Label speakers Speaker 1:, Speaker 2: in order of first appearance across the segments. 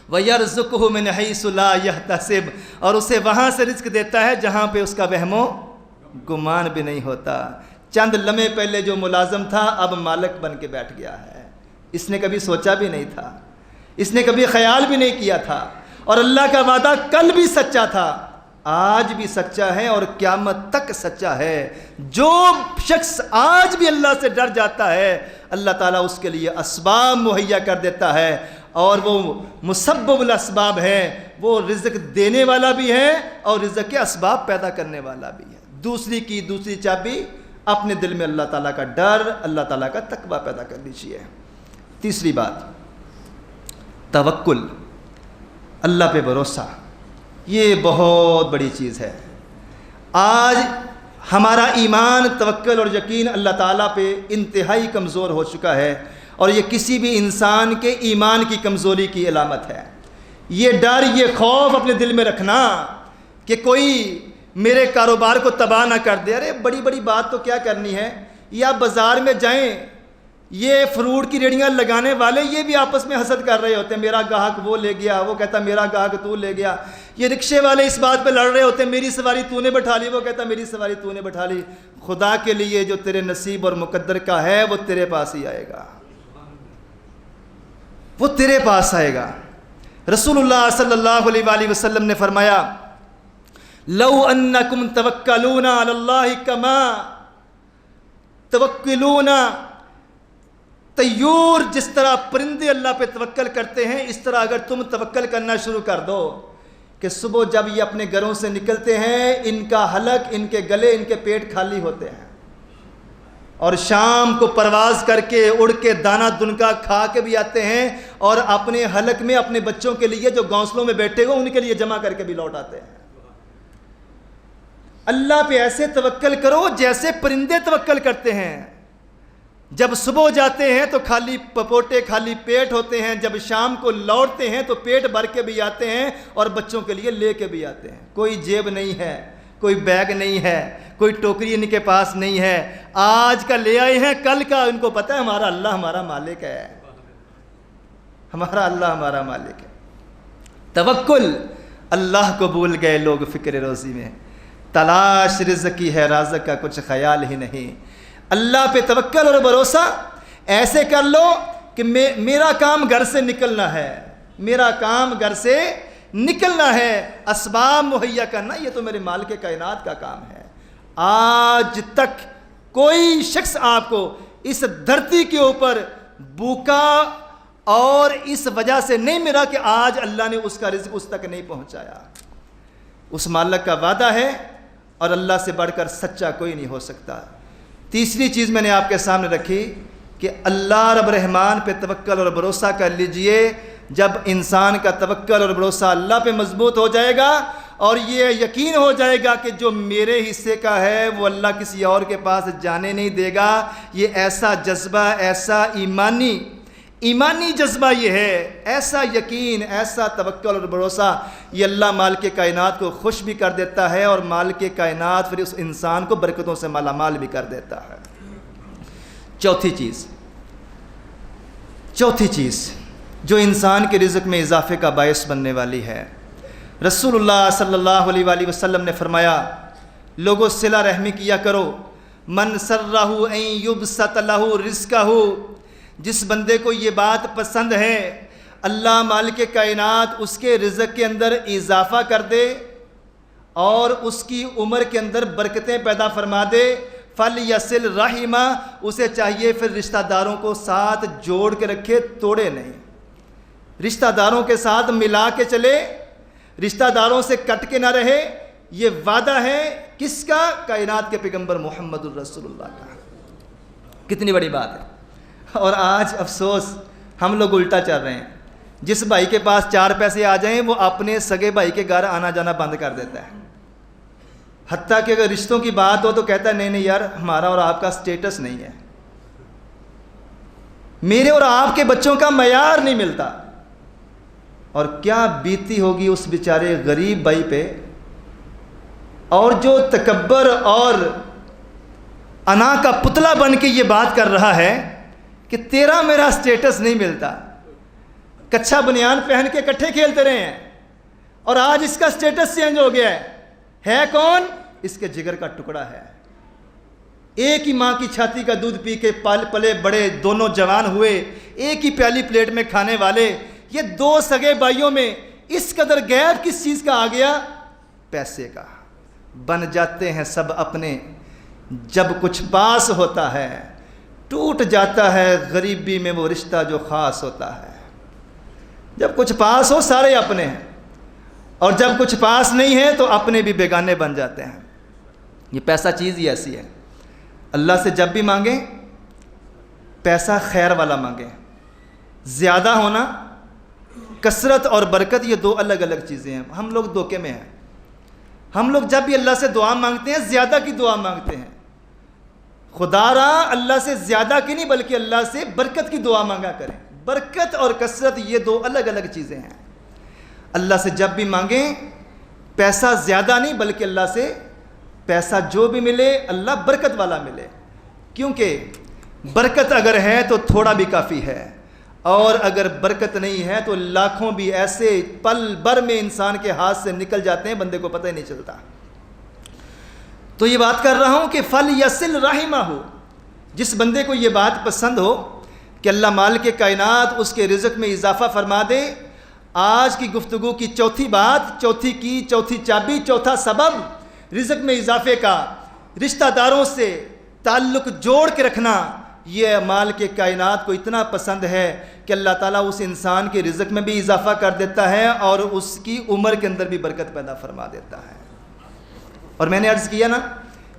Speaker 1: وَيَرْزُقُهُ مِنْ حَيْثُ لَا يَحْتَسِبُ، اور اسے وہاں سے رزق دیتا ہے جہاں پہ اس کا وہم و گمان بھی نہیں ہوتا۔ چند لمحے پہلے جو ملازم تھا اب مالک بن کے بیٹھ گیا ہے، اس نے کبھی سوچا بھی نہیں تھا، اس نے کبھی خیال بھی نہیں کیا تھا، اور اللہ کا وعدہ کل بھی سچا تھا، آج بھی سچا ہے اور قیامت تک سچا ہے۔ جو شخص آج بھی اللہ سے ڈر جاتا ہے اللہ تعالیٰ اس کے لیے اسباب مہیا کر دیتا ہے، اور وہ مسبب الاسباب ہے، وہ رزق دینے والا بھی ہے اور رزق کے اسباب پیدا کرنے والا بھی ہے۔ دوسری چابی اپنے دل میں اللہ تعالیٰ کا ڈر، اللہ تعالیٰ کا تقوی پیدا کر لیجیے۔ تیسری بات، توکل، اللہ پہ بھروسہ، یہ بہت بڑی چیز ہے۔ آج ہمارا ایمان، توکل اور یقین اللہ تعالیٰ پہ انتہائی کمزور ہو چکا ہے، اور یہ کسی بھی انسان کے ایمان کی کمزوری کی علامت ہے۔ یہ ڈر، یہ خوف اپنے دل میں رکھنا کہ کوئی میرے کاروبار کو تباہ نہ کر دے، ارے بڑی بڑی بات تو کیا کرنی ہے، یا بازار میں جائیں، یہ فروٹ کی ریڑیاں لگانے والے یہ بھی آپس میں حسد کر رہے ہوتے ہیں، میرا گاہک وہ لے گیا، وہ کہتا میرا گاہک تو لے گیا، یہ رکشے والے اس بات پہ لڑ رہے ہوتے ہیں، میری سواری تو نے بٹھا لی، وہ کہتا میری سواری تو نے بٹھا لی۔ خدا کے لیے جو تیرے نصیب اور مقدر کا ہے وہ تیرے پاس ہی آئے گا، وہ تیرے پاس آئے گا۔ رسول اللہ صلی اللہ علیہ وآلہ وسلم نے فرمایا، لو انکم توکلون علی اللہ کما توکلون طیور، جس طرح پرندے اللہ پہ توکل کرتے ہیں اس طرح اگر تم توکل کرنا شروع کر دو کہ صبح جب یہ اپنے گھروں سے نکلتے ہیں ان کا حلق، ان کے گلے، ان کے پیٹ خالی ہوتے ہیں، اور شام کو پرواز کر کے اڑ کے دانہ دنکا کھا کے بھی آتے ہیں، اور اپنے حلق میں اپنے بچوں کے لیے جو گھونسلوں میں بیٹھے ہوئے ان کے لیے جمع کر کے بھی لوٹ آتے ہیں۔ اللہ پہ ایسے توکل کرو جیسے پرندے توکل کرتے ہیں، جب صبح جاتے ہیں تو خالی پپوٹے خالی پیٹ ہوتے ہیں، جب شام کو لوٹتے ہیں تو پیٹ بھر کے بھی آتے ہیں اور بچوں کے لیے لے کے بھی آتے ہیں۔ کوئی جیب نہیں ہے، کوئی بیگ نہیں ہے، کوئی ٹوکری ان کے پاس نہیں ہے، آج کا لے آئے ہیں کل کا ان کو پتہ ہے ہمارا اللہ ہمارا مالک ہے، ہمارا اللہ ہمارا مالک ہے۔ توکل، اللہ کو بھول گئے لوگ فکر روزی میں، تلاش رزق کی ہے رازق کا کچھ خیال ہی نہیں۔ اللہ پہ توکل اور بھروسہ ایسے کر لو کہ میرا کام گھر سے نکلنا ہے، میرا کام گھر سے نکلنا ہے، اسباب مہیا کرنا یہ تو میرے مالک کائنات کا کام ہے۔ آج تک کوئی شخص آپ کو اس دھرتی کے اوپر بھوکا اور اس وجہ سے نہیں ملا کہ آج اللہ نے اس کا رزق اس تک نہیں پہنچایا۔ اس مالک کا وعدہ ہے اور اللہ سے بڑھ کر سچا کوئی نہیں ہو سکتا۔ تیسری چیز میں نے آپ کے سامنے رکھی کہ اللہ رب رحمان پہ توکل اور بھروسہ کر لیجئے۔ جب انسان کا توکل اور بھروسہ اللہ پہ مضبوط ہو جائے گا اور یہ یقین ہو جائے گا کہ جو میرے حصے کا ہے وہ اللہ کسی اور کے پاس جانے نہیں دے گا، یہ ایسا جذبہ، ایسا ایمانی جذبہ یہ ہے، ایسا یقین، ایسا توکل اور بھروسہ، یہ اللہ مالک کائنات کو خوش بھی کر دیتا ہے اور مالک کائنات پھر اس انسان کو برکتوں سے مالا مال بھی کر دیتا ہے۔ چوتھی چیز جو انسان کے رزق میں اضافے کا باعث بننے والی ہے، رسول اللہ صلی اللہ علیہ وآلہ وسلم نے فرمایا، لوگوں صلہ رحمی کیا کرو، من سرہ ان یبسط لہ رزقہ، جس بندے کو یہ بات پسند ہے اللہ مالک کائنات اس کے رزق کے اندر اضافہ کر دے اور اس کی عمر کے اندر برکتیں پیدا فرما دے، فَلْيَصِلْ رَحِمَ، اسے چاہیے پھر رشتہ داروں کو ساتھ جوڑ کے رکھے، توڑے نہیں، رشتہ داروں کے ساتھ ملا کے چلے، رشتہ داروں سے کٹ کے نہ رہے۔ یہ وعدہ ہے کس کا؟ کائنات کے پیغمبر محمد الرسول اللہ کا۔ کتنی بڑی بات ہے۔ اور آج افسوس ہم لوگ الٹا چل رہے ہیں، جس بھائی کے پاس 4 پیسے آ جائیں وہ اپنے سگے بھائی کے گھر آنا جانا بند کر دیتا ہے، حتیٰ کہ اگر رشتوں کی بات ہو تو کہتا ہے نہیں یار ہمارا اور آپ کا سٹیٹس نہیں ہے، میرے اور آپ کے بچوں کا معیار نہیں ملتا۔ اور کیا بیتی ہوگی اس بیچارے غریب بھائی پہ، اور جو تکبر اور انا کا پتلا بن کے یہ بات کر رہا ہے کہ تیرا میرا سٹیٹس نہیں ملتا، کچھا بنیان پہن کے اکٹھے کھیلتے رہے ہیں، اور آج اس کا سٹیٹس چینج ہو گیا ہے کون؟ اس کے جگر کا ٹکڑا ہے، ایک ہی ماں کی چھاتی کا دودھ پی کے پلے بڑے، دونوں جوان ہوئے، ایک ہی پیالی پلیٹ میں کھانے والے، یہ دو سگے بھائیوں میں اس قدر گیپ کس چیز کا آ گیا؟ پیسے کا۔ بن جاتے ہیں سب اپنے، جب کچھ پاس ہوتا ہے ٹوٹ جاتا ہے غریبی میں وہ رشتہ جو خاص ہوتا ہے۔ جب کچھ پاس ہو سارے اپنے ہیں، اور جب کچھ پاس نہیں ہے تو اپنے بھی بیگانے بن جاتے ہیں۔ یہ پیسہ چیز ہی ایسی ہے، اللہ سے جب بھی مانگیں پیسہ خیر والا مانگیں۔ زیادہ ہونا، کثرت اور برکت، یہ دو الگ الگ چیزیں ہیں۔ ہم لوگ دھوکے میں ہیں، ہم لوگ جب بھی اللہ سے دعا مانگتے ہیں زیادہ کی دعا مانگتے ہیں۔ خدا را اللہ سے زیادہ کی نہیں بلکہ اللہ سے برکت کی دعا مانگا کریں۔ برکت اور کثرت یہ دو الگ الگ چیزیں ہیں۔ اللہ سے جب بھی مانگیں پیسہ زیادہ نہیں بلکہ اللہ سے پیسہ جو بھی ملے اللہ برکت والا ملے، کیونکہ برکت اگر ہے تو تھوڑا بھی کافی ہے، اور اگر برکت نہیں ہے تو لاکھوں بھی ایسے پل بھر میں انسان کے ہاتھ سے نکل جاتے ہیں، بندے کو پتہ ہی نہیں چلتا۔ تو یہ بات کر رہا ہوں کہ فل یصل رحمہ ہو، جس بندے کو یہ بات پسند ہو کہ اللہ مالک کائنات اس کے رزق میں اضافہ فرما دے۔ آج کی گفتگو کی چوتھی بات، چوتھی چابی، چوتھا سبب رزق میں اضافے کا، رشتہ داروں سے تعلق جوڑ کے رکھنا، یہ مالک کائنات کو اتنا پسند ہے کہ اللہ تعالیٰ اس انسان کے رزق میں بھی اضافہ کر دیتا ہے اور اس کی عمر کے اندر بھی برکت پیدا فرما دیتا ہے۔ اور میں نے عرض کیا نا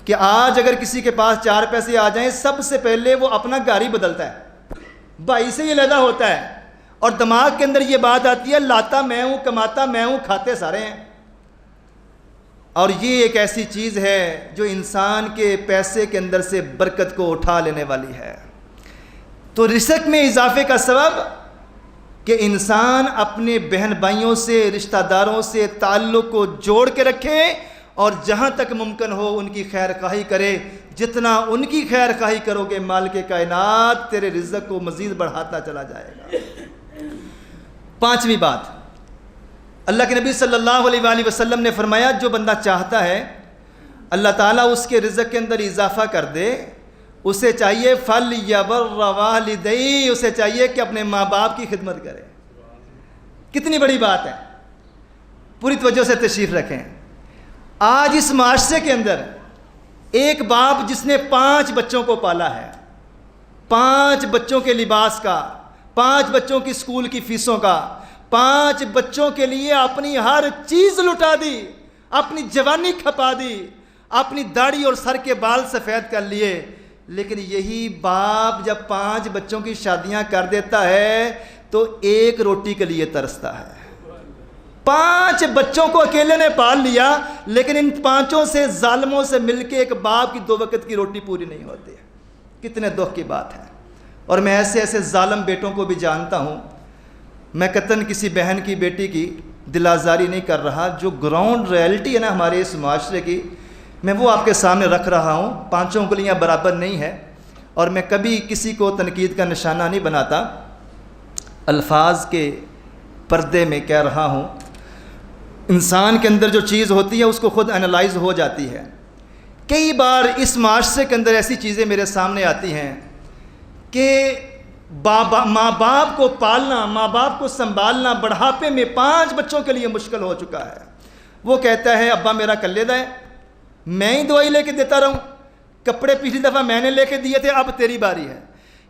Speaker 1: کہ آج اگر کسی کے پاس 4 پیسے آ جائیں سب سے پہلے وہ اپنا گاڑی بدلتا ہے، بھائی سے یہ لیدا ہوتا ہے، اور دماغ کے اندر یہ بات آتی ہے لاتا میں ہوں، کماتا میں ہوں، کھاتے سارے ہیں۔ اور یہ ایک ایسی چیز ہے جو انسان کے پیسے کے اندر سے برکت کو اٹھا لینے والی ہے۔ تو رزق میں اضافے کا سبب کہ انسان اپنے بہن بھائیوں سے، رشتہ داروں سے تعلق کو جوڑ کے رکھے، اور جہاں تک ممکن ہو ان کی خیر خواہی کرے۔ جتنا ان کی خیر خواہی کرو گے مالک کائنات تیرے رزق کو مزید بڑھاتا چلا جائے گا۔ 5ویں بات، اللہ کے نبی صلی اللہ علیہ وآلہ وسلم نے فرمایا جو بندہ چاہتا ہے اللہ تعالیٰ اس کے رزق کے اندر اضافہ کر دے، اسے چاہیے فَلْيَبَرَّ وَالِدَيْهِ، اسے چاہیے کہ اپنے ماں باپ کی خدمت کرے۔ کتنی بڑی بات ہے، پوری توجہ سے تشریف رکھیں۔ آج اس معاشرے کے اندر ایک باپ جس نے 5 بچوں کو پالا ہے، 5 بچوں کے لباس کا، 5 بچوں کی اسکول کی فیسوں کا، 5 بچوں کے لیے اپنی ہر چیز لٹا دی، اپنی جوانی کھپا دی، اپنی داڑھی اور سر کے بال سفید کر لیے، لیکن یہی باپ جب 5 بچوں کی شادیاں کر دیتا ہے تو ایک روٹی کے لیے ترستا ہے۔ 5 بچوں کو اکیلے نے پال لیا، لیکن ان 5 سے ظالموں سے مل کے ایک باپ کی 2 وقت کی روٹی پوری نہیں ہوتی۔ کتنے دکھ کی بات ہے۔ اور میں ایسے ایسے ظالم بیٹوں کو بھی جانتا ہوں، میں قطعاً کسی بہن کی بیٹی کی دل آزاری نہیں کر رہا، جو گراؤنڈ ریئلٹی ہے نا ہمارے اس معاشرے کی، میں وہ آپ کے سامنے رکھ رہا ہوں۔ 5 انگلیاں برابر نہیں ہے، اور میں کبھی کسی کو تنقید کا نشانہ نہیں بناتا، الفاظ کے پردے میں کہہ رہا ہوں۔ انسان کے اندر جو چیز ہوتی ہے اس کو خود انالائز ہو جاتی ہے۔ کئی بار اس معاشرے کے اندر ایسی چیزیں میرے سامنے آتی ہیں کہ ماں باپ کو پالنا، ماں باپ کو سنبھالنا بڑھاپے میں 5 بچوں کے لیے مشکل ہو چکا ہے۔ وہ کہتا ہے ابا میرا کلیدہ ہے، میں ہی دوائی لے کے دیتا رہوں، کپڑے پچھلی دفعہ میں نے لے کے دیے تھے، اب تیری باری ہے۔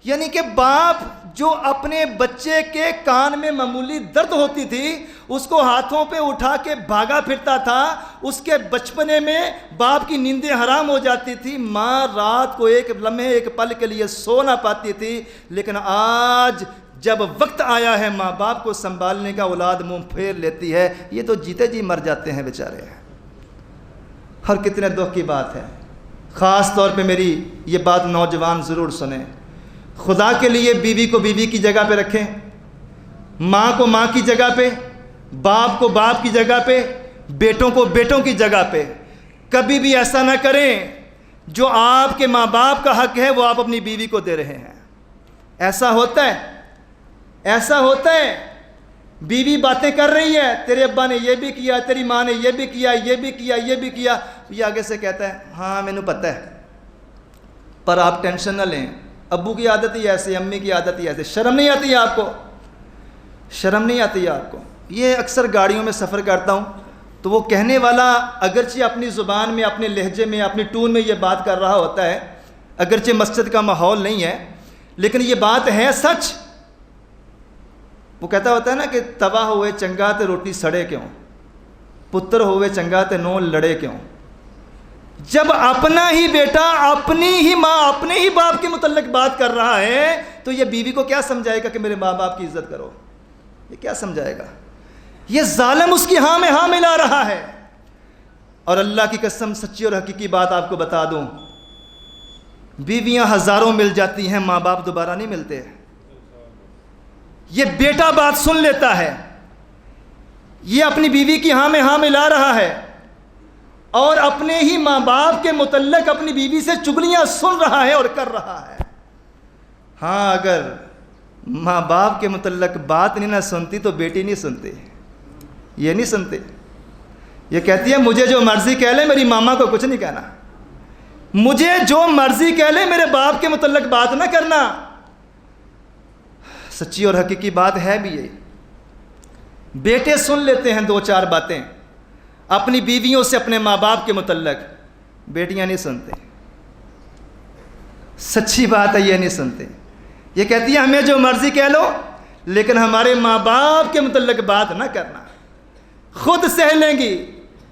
Speaker 1: یعنی کہ باپ جو اپنے بچے کے کان میں معمولی درد ہوتی تھی اس کو ہاتھوں پہ اٹھا کے بھاگا پھرتا تھا، اس کے بچپنے میں باپ کی نیندیں حرام ہو جاتی تھی، ماں رات کو ایک لمحے ایک پل کے لیے سو نہ پاتی تھی، لیکن آج جب وقت آیا ہے ماں باپ کو سنبھالنے کا اولاد منہ پھیر لیتی ہے، یہ تو جیتے جی مر جاتے ہیں بیچارے۔ اور کتنے دکھ کی بات ہے۔ خاص طور پہ میری یہ بات نوجوان ضرور سنیں، خدا کے لیے بیوی کو بیوی کی جگہ پہ رکھیں، ماں کو ماں کی جگہ پہ، باپ کو باپ کی جگہ پہ، بیٹوں کو بیٹوں کی جگہ پہ۔ کبھی بھی ایسا نہ کریں جو آپ کے ماں باپ کا حق ہے وہ آپ اپنی بیوی کو دے رہے ہیں۔ ایسا ہوتا ہے بیوی باتیں کر رہی ہے، تیرے ابا نے یہ بھی کیا، تیری ماں نے یہ بھی کیا، یہ بھی کیا، یہ بھی کیا، یہ آگے سے کہتا ہے ہاں مینوں پتہ ہے، پر آپ ٹینشن نہ لیں، ابو کی عادت ہی ایسے، امی کی عادت ہی ایسے. شرم نہیں آتی ہے آپ کو؟ شرم نہیں آتی ہے آپ کو؟ یہ اکثر گاڑیوں میں سفر کرتا ہوں تو وہ کہنے والا اگرچہ اپنی زبان میں، اپنے لہجے میں، اپنی ٹون میں یہ بات کر رہا ہوتا ہے، اگرچہ مسجد کا ماحول نہیں ہے لیکن یہ بات ہے سچ. وہ کہتا ہوتا ہے نا کہ توا ہوئے چنگا تے روٹی سڑے کیوں، پتر ہوئے چنگا تے نو لڑے کیوں. جب اپنا ہی بیٹا اپنی ہی ماں اپنے ہی باپ کے متعلق بات کر رہا ہے تو یہ بیوی کو کیا سمجھائے گا کہ میرے ماں باپ کی عزت کرو؟ یہ کیا سمجھائے گا؟ یہ ظالم اس کی ہاں میں ہاں ملا رہا ہے. اور اللہ کی قسم سچی اور حقیقی بات آپ کو بتا دوں، بیویاں ہزاروں مل جاتی ہیں، ماں باپ دوبارہ نہیں ملتے. یہ بیٹا بات سن لیتا ہے، یہ اپنی بیوی کی ہاں میں ہاں ملا رہا ہے اور اپنے ہی ماں باپ کے متعلق اپنی بیوی سے چگلیاں سن رہا ہے اور کر رہا ہے. ہاں اگر ماں باپ کے متعلق بات نہیں نہ سنتی تو بیٹی نہیں سنتی، یہ نہیں سنتے. یہ کہتی ہے مجھے جو مرضی کہہ لے، میری ماما کو کچھ نہیں کہنا، مجھے جو مرضی کہہ لے، میرے باپ کے متعلق بات نہ کرنا. سچی اور حقیقی بات ہے بھی یہی. بیٹے سن لیتے ہیں دو چار باتیں اپنی بیویوں سے اپنے ماں باپ کے متعلق، بیٹیاں نہیں سنتے. سچی بات ہے، یہ نہیں سنتے. یہ کہتی ہے ہمیں جو مرضی کہہ لو لیکن ہمارے ماں باپ کے متعلق بات نہ کرنا. خود سہ لیں گی،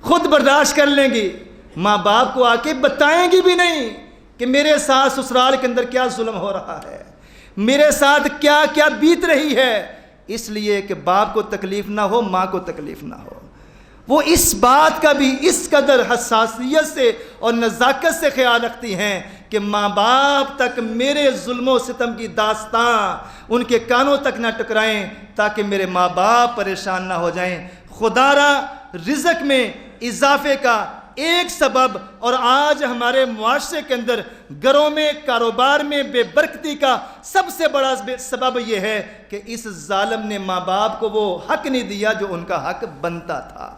Speaker 1: خود برداشت کر لیں گی، ماں باپ کو آ کے بتائیں گی بھی نہیں کہ میرے ساتھ سسرال کے اندر کیا ظلم ہو رہا ہے، میرے ساتھ کیا کیا بیت رہی ہے، اس لیے کہ باپ کو تکلیف نہ ہو، ماں کو تکلیف نہ ہو. وہ اس بات کا بھی اس قدر حساسیت سے اور نزاکت سے خیال رکھتی ہیں کہ ماں باپ تک میرے ظلم و ستم کی داستان ان کے کانوں تک نہ ٹکرائیں تاکہ میرے ماں باپ پریشان نہ ہو جائیں. خدا را رزق میں اضافے کا ایک سبب، اور آج ہمارے معاشرے کے اندر گھروں میں، کاروبار میں بے برکتی کا سب سے بڑا سبب یہ ہے کہ اس ظالم نے ماں باپ کو وہ حق نہیں دیا جو ان کا حق بنتا تھا.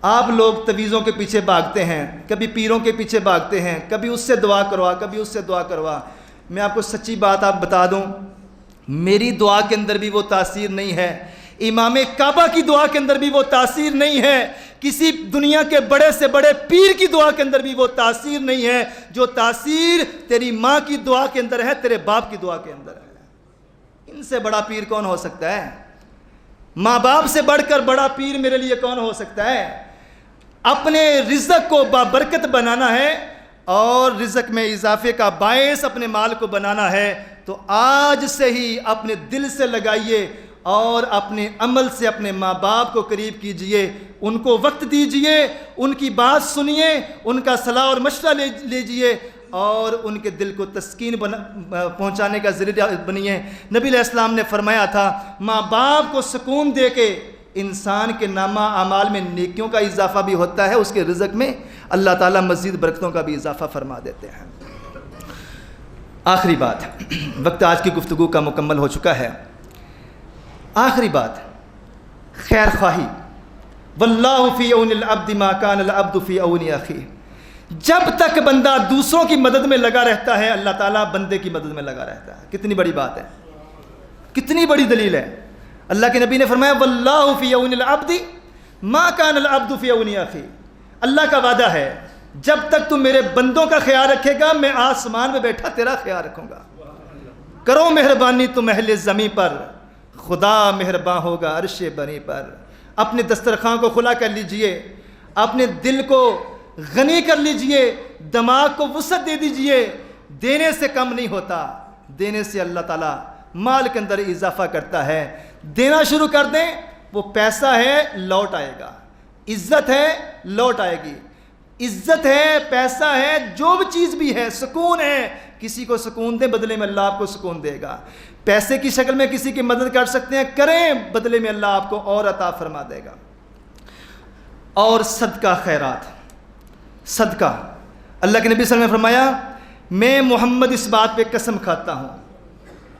Speaker 1: آپ لوگ تویزوں کے پیچھے بھاگتے ہیں، کبھی پیروں کے پیچھے بھاگتے ہیں، کبھی اس سے دعا کروا، کبھی اس سے دعا کروا. میں آپ کو سچی بات آپ بتا دوں، میری دعا کے اندر بھی وہ تاثیر نہیں ہے، امام کعبہ کی دعا کے اندر بھی وہ تاثیر نہیں ہے، کسی دنیا کے بڑے سے بڑے پیر کی دعا کے اندر بھی وہ تاثیر نہیں ہے جو تاثیر تیری ماں کی دعا کے اندر ہے، تیرے باپ کی دعا کے اندر ہے. ان سے بڑا پیر کون ہو سکتا ہے؟ ماں باپ سے بڑھ کر بڑا پیر میرے لیے کون ہو سکتا ہے؟ اپنے رزق کو بابرکت بنانا ہے اور رزق میں اضافے کا باعث اپنے مال کو بنانا ہے تو آج سے ہی اپنے دل سے لگائیے اور اپنے عمل سے اپنے ماں باپ کو قریب کیجئے، ان کو وقت دیجئے، ان کی بات سنیے، ان کا صلاح اور مشورہ لیجئے اور ان کے دل کو تسکین پہنچانے کا ذریعہ بنیے. نبی علیہ السلام نے فرمایا تھا ماں باپ کو سکون دے کے انسان کے نامہ اعمال میں نیکیوں کا اضافہ بھی ہوتا ہے، اس کے رزق میں اللہ تعالیٰ مزید برکتوں کا بھی اضافہ فرما دیتے ہیں. آخری بات، وقت آج کی گفتگو کا مکمل ہو چکا ہے. آخری بات، خیر خواہی. واللہ فی عون العبد ما کان العبد فی عون اخیہ. جب تک بندہ دوسروں کی مدد میں لگا رہتا ہے اللہ تعالیٰ بندے کی مدد میں لگا رہتا ہے. کتنی بڑی بات ہے، کتنی بڑی دلیل ہے. اللہ کے نبی نے فرمایا واللہ فی عون العبد ما کان العبد فی عون اخیہ. اللہ کا وعدہ ہے جب تک تم میرے بندوں کا خیال رکھے گا میں آسمان میں بیٹھا تیرا خیال رکھوں گا. کرو مہربانی تم اہل زمین پر، خدا مہربان ہوگا عرش بنی پر. اپنے دسترخوان کو کھلا کر لیجئے، اپنے دل کو غنی کر لیجئے، دماغ کو وسعت دے دیجئے. دینے سے کم نہیں ہوتا، دینے سے اللہ تعالیٰ مال کے اندر اضافہ کرتا ہے. دینا شروع کر دیں، وہ پیسہ ہے لوٹ آئے گا، عزت ہے لوٹ آئے گی، عزت ہے، پیسہ ہے، جو بھی چیز بھی ہے، سکون ہے. کسی کو سکون دیں بدلے میں اللہ آپ کو سکون دے گا. پیسے کی شکل میں کسی کی مدد کر سکتے ہیں، کریں، بدلے میں اللہ آپ کو اور عطا فرما دے گا. اور صدقہ خیرات، صدقہ. اللہ کے نبی صلی اللہ علیہ وسلم نے فرمایا میں محمد اس بات پہ قسم کھاتا ہوں،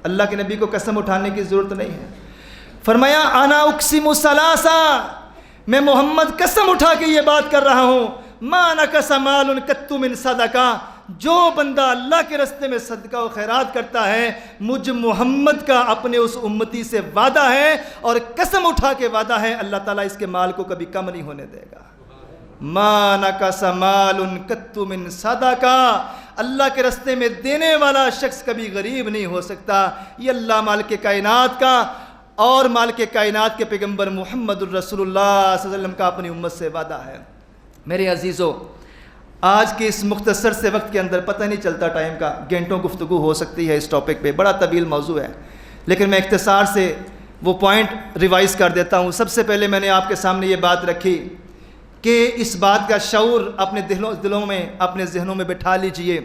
Speaker 1: اللہ کے نبی کو قسم اٹھانے کی ضرورت نہیں ہے. فرمایا انا اقسم ثلاثا، میں محمد قسم اٹھا کے یہ بات کر رہا ہوں، ما نقص مال قط من صدقہ، جو بندہ اللہ کے راستے میں صدقہ و خیرات کرتا ہے، مجھ محمد کا اپنے اس امتی سے وعدہ ہے اور قسم اٹھا کے وعدہ ہے، اللہ تعالیٰ اس کے مال کو کبھی کم نہیں ہونے دے گا۔ ما نقص مال قط من صدقہ، اللہ کے راستے میں دینے والا شخص کبھی غریب نہیں ہو سکتا۔ یہ اللہ مالک کائنات کا اور مالک کائنات کے پیغمبر محمد الرسول اللہ صلی اللہ علیہ وسلم کا اپنی امت سے وعدہ ہے۔ میرے عزیزو، آج کے اس مختصر سے وقت کے اندر پتہ نہیں چلتا ٹائم کا، گھنٹوں گفتگو ہو سکتی ہے اس ٹاپک پہ، بڑا طویل موضوع ہے، لیکن میں اختصار سے وہ پوائنٹ ریوائز کر دیتا ہوں۔ سب سے پہلے میں نے آپ کے سامنے یہ بات رکھی کہ اس بات کا شعور اپنے دلوں میں، اپنے ذہنوں میں بٹھا لیجئے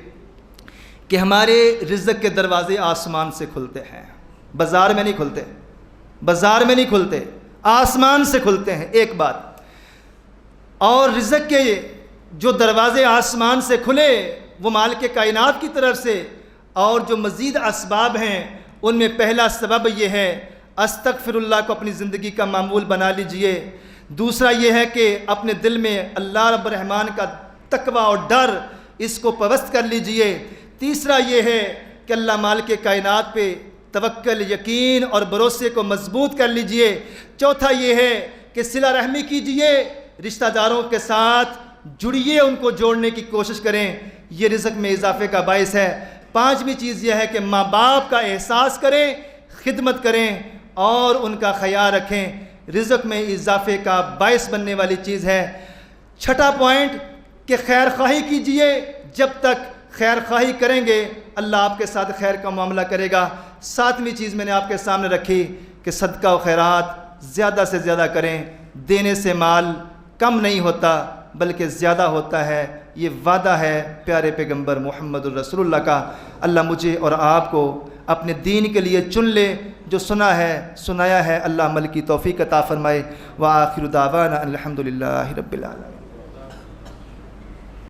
Speaker 1: کہ ہمارے رزق کے دروازے آسمان سے کھلتے ہیں، بازار میں نہیں کھلتے، بازار میں نہیں کھلتے، آسمان سے کھلتے ہیں، ایک بات۔ اور رزق کے جو دروازے آسمان سے کھلے وہ مالک کائنات کی طرف سے، اور جو مزید اسباب ہیں ان میں پہلا سبب یہ ہے استغفر اللہ کو اپنی زندگی کا معمول بنا لیجئے۔ دوسرا یہ ہے کہ اپنے دل میں اللہ رب الرحمن کا تقوی اور ڈر اس کو پوست کر لیجئے۔ تیسرا یہ ہے کہ اللہ مالک کائنات پہ توکل، یقین اور بھروسے کو مضبوط کر لیجئے۔ چوتھا یہ ہے کہ صلہ رحمی کیجئے، رشتہ داروں کے ساتھ جڑیے، ان کو جوڑنے کی کوشش کریں، یہ رزق میں اضافے کا باعث ہے۔ پانچویں چیز یہ ہے کہ ماں باپ کا احساس کریں، خدمت کریں اور ان کا خیال رکھیں، رزق میں اضافے کا باعث بننے والی چیز ہے۔ چھٹا پوائنٹ کہ خیر خواہی کیجئے، جب تک خیر خواہی کریں گے اللہ آپ کے ساتھ خیر کا معاملہ کرے گا۔ ساتویں چیز میں نے آپ کے سامنے رکھی کہ صدقہ و خیرات زیادہ سے زیادہ کریں، دینے سے مال کم نہیں ہوتا بلکہ زیادہ ہوتا ہے، یہ وعدہ ہے پیارے پیغمبر محمد الرسول اللہ کا۔ اللہ مجھے اور آپ کو اپنے دین کے لیے چن لے، جو سنا ہے سنایا ہے اللہ عمل کی توفیق عطا فرمائے۔ وآخر دعوانا الحمدللہ رب العالمین۔